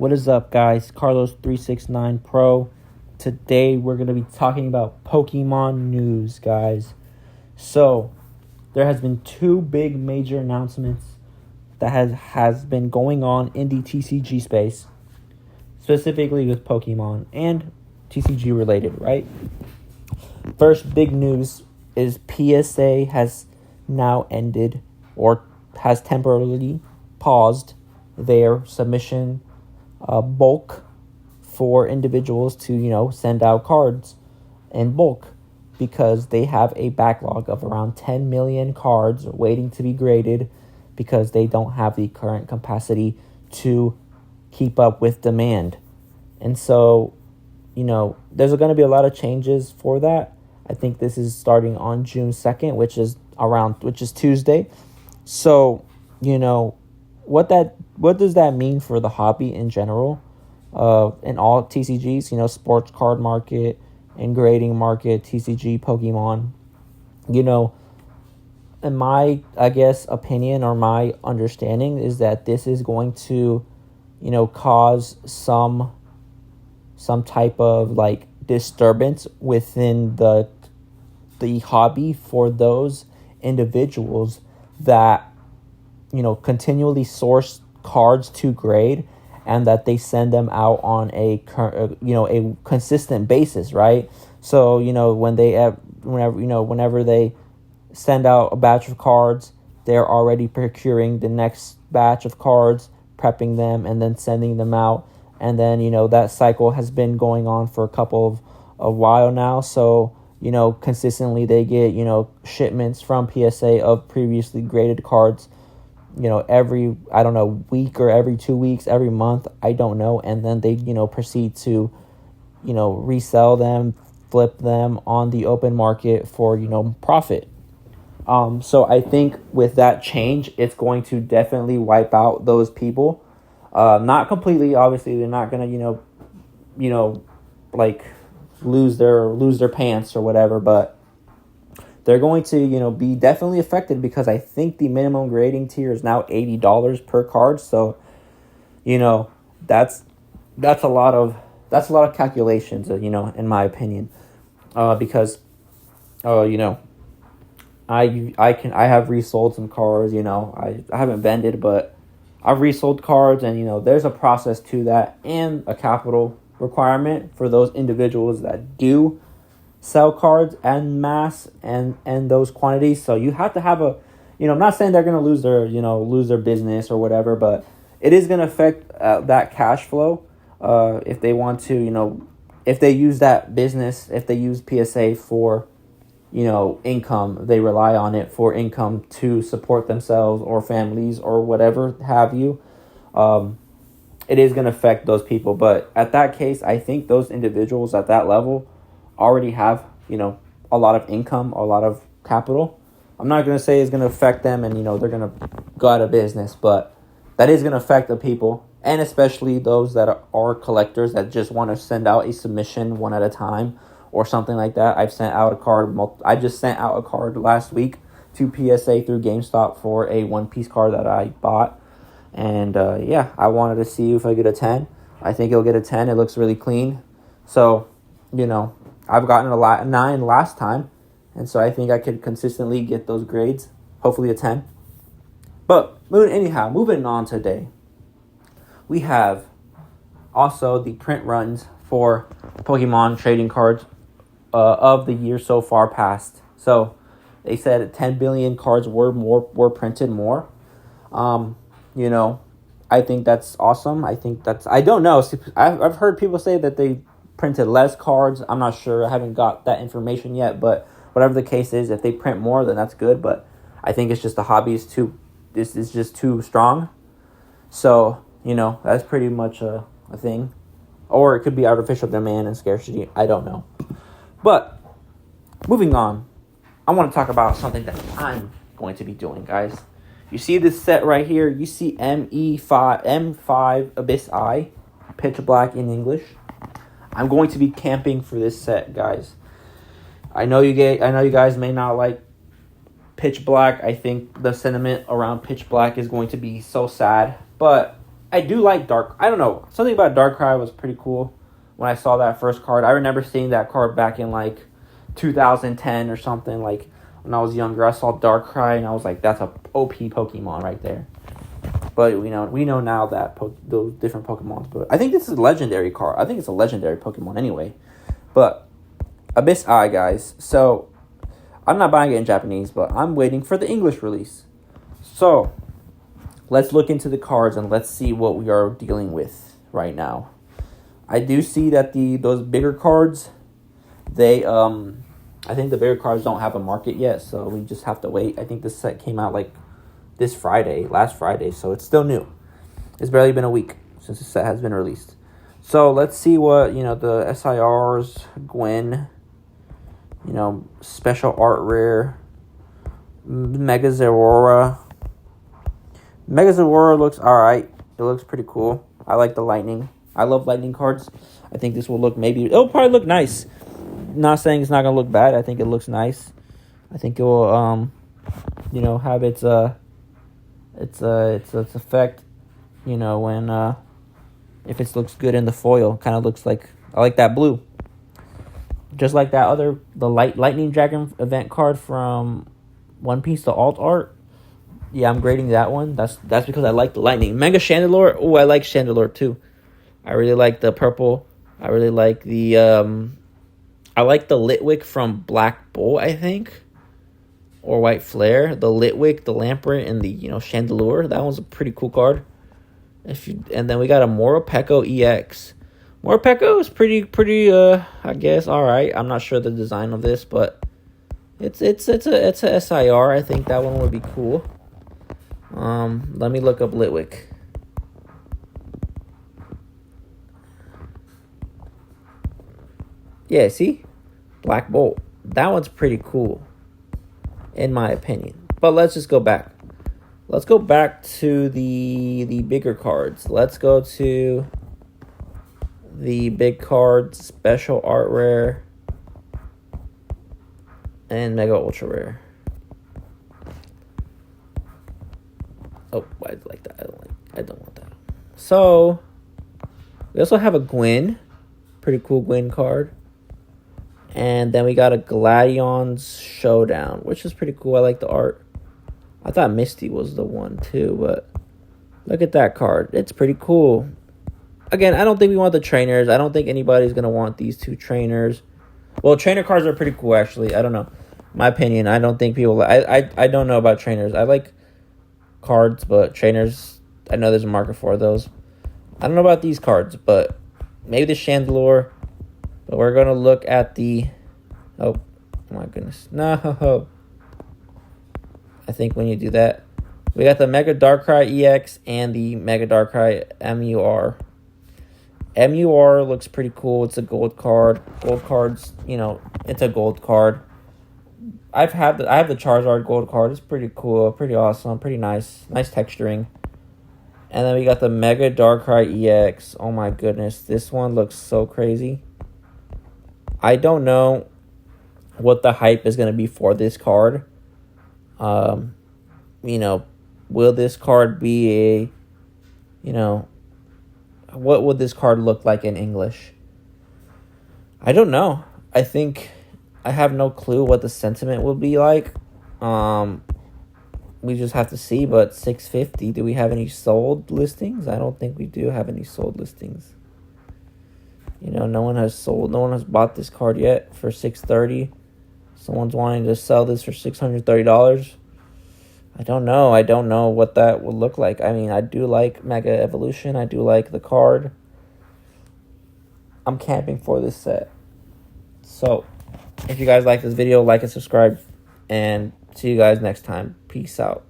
What is up, guys? Carlos369 Pro. Today we're going to be talking about Pokemon news, guys. So, there has been two big major announcements that has been going on in the TCG space, specifically with Pokemon and TCG related, right? First big news is PSA has now ended or has temporarily paused their submission bulk for individuals to, send out cards in bulk because they have a backlog of around 10 million cards waiting to be graded because they don't have the current capacity to keep up with demand. And so, there's going to be a lot of changes for that. I think this is starting on June 2nd, which is Tuesday. So, what does that mean for the hobby in general? In all TCGs, sports card market and grading market, TCG, Pokemon, in my, opinion or my understanding is that this is going to, cause some type of disturbance within the hobby for those individuals that, continually source cards to grade and that they send them out on a consistent basis, right? So, whenever they send out a batch of cards, they're already procuring the next batch of cards, prepping them, and then sending them out. And then, that cycle has been going on for a while now. So, consistently they get, shipments from PSA of previously graded cards, every, week or every 2 weeks, every month, I don't know. And then they, proceed to, resell them, flip them on the open market for, profit. So I think with that change, it's going to definitely wipe out those people. Not completely, obviously, they're not going to, lose their pants or whatever, but they're going to, be definitely affected because I think the minimum grading tier is now $80 per card. So, that's a lot of calculations, in my opinion, because, I have resold some cards, I haven't vended, but I've resold cards and, there's a process to that and a capital requirement for those individuals that do sell cards en masse and those quantities. So you have to have I'm not saying they're going to lose their business or whatever, but it is going to affect that cash flow if they want to, if they use that business, if they use PSA for, income, they rely on it for income to support themselves or families or whatever have you. It is going to affect those people. But at that case, I think those individuals at that level already have, a lot of income, a lot of capital. I'm not going to say it's going to affect them and, they're going to go out of business, but that is going to affect the people, and especially those that are collectors that just want to send out a submission one at a time or something like that. I just sent out a card last week to PSA through GameStop for a One Piece card that I bought. And, I wanted to see if I get a 10. I think it'll get a 10. It looks really clean. So, I've gotten a 9 last time. And so I think I could consistently get those grades. Hopefully a 10. But, moving on today. We have also the print runs for Pokemon trading cards of the year so far past. So, they said 10 billion cards were printed more. I think that's awesome. I don't know. I've heard people say that they printed less cards. I'm not sure. I haven't got that information yet, but whatever the case is, if they print more, then that's good. But I think it's just the hobby is just too strong. So, that's pretty much a thing. Or it could be artificial demand and scarcity. I don't know. But moving on, I want to talk about something that I'm going to be doing, guys. You see this set right here? You see M5 Abyss Eye, Pitch Black in English. I'm going to be camping for this set, guys. I know you guys may not like Pitch Black. I think the sentiment around Pitch Black is going to be so sad, but I do like Dark. I don't know. Something about Darkrai was pretty cool when I saw that first card. I remember seeing that card back in like 2010 or something. Like when I was younger, I saw Darkrai and I was like, that's a OP Pokemon right there. But we know now that those different Pokemons. But I think this is a legendary card. I think it's a legendary Pokemon anyway. But Abyss Eye, guys. So I'm not buying it in Japanese, but I'm waiting for the English release. So let's look into the cards and let's see what we are dealing with right now. I do see that those bigger cards, I think the bigger cards don't have a market yet, so we just have to wait. I think this set came out like last Friday, so it's still new. It's barely been a week since the set has been released. So let's see what, the SIRs, Gwen, special art rare, Mega Zeraora. Mega Zeraora looks alright. It looks pretty cool. I like the lightning. I love lightning cards. I think this will it'll probably look nice. Not saying it's not going to look bad. I think it looks nice. I think it will, have its effect, when, if it looks good in the foil. Kind of looks like, I like that blue. Just like the Lightning Dragon event card from One Piece, the alt art. Yeah, I'm grading that one. That's because I like the lightning. Mega Chandelure. Oh, I like Chandelure too. I really like the purple. I really like the I like the Litwick from Black Bull, I think. Or White Flare. The Litwick, the Lampert, and the Chandelure. That one's a pretty cool card. And then we got a Morpeko EX. Morpeko is pretty I guess alright. I'm not sure the design of this, but it's a SIR. I think that one would be cool. Let me look up Litwick. Yeah, see? Black Bolt. That one's pretty cool, in my opinion. But let's just go back. Let's go back to the bigger cards. Let's go to the big cards, special art rare, and mega ultra rare. Oh, I like that. I don't want that. So we also have a Gwen, pretty cool Gwen card. And then we got a Gladions Showdown, which is pretty cool. I like the art. I thought Misty was the one too, but look at that card. It's pretty cool. Again, I don't think we want the trainers. I don't think anybody's going to want these two trainers. Well, trainer cards are pretty cool, actually. I don't know. My opinion, I don't think people... I don't know about trainers. I like cards, but trainers, I know there's a market for those. I don't know about these cards, but maybe the Chandelure. But we're going to look at the... Oh, my goodness. No. I think when you do that, we got the Mega Darkrai EX and the Mega Darkrai MUR. MUR looks pretty cool. It's a gold card. Gold cards, it's a gold card. I have the Charizard gold card. It's pretty cool, pretty awesome, pretty nice. Nice texturing. And then we got the Mega Darkrai EX. Oh my goodness, this one looks so crazy. I don't know what the hype is going to be for this card. Will this card be what would this card look like in English? I don't know. I think I have no clue what the sentiment will be like. We just have to see, but $650, do we have any sold listings? I don't think we do have any sold listings. No one has bought this card yet for $630. Someone's wanting to sell this for $630. I don't know what that would look like. I mean, I do like Mega Evolution. I do like the card. I'm camping for this set. So, if you guys like this video, like and subscribe. And see you guys next time. Peace out.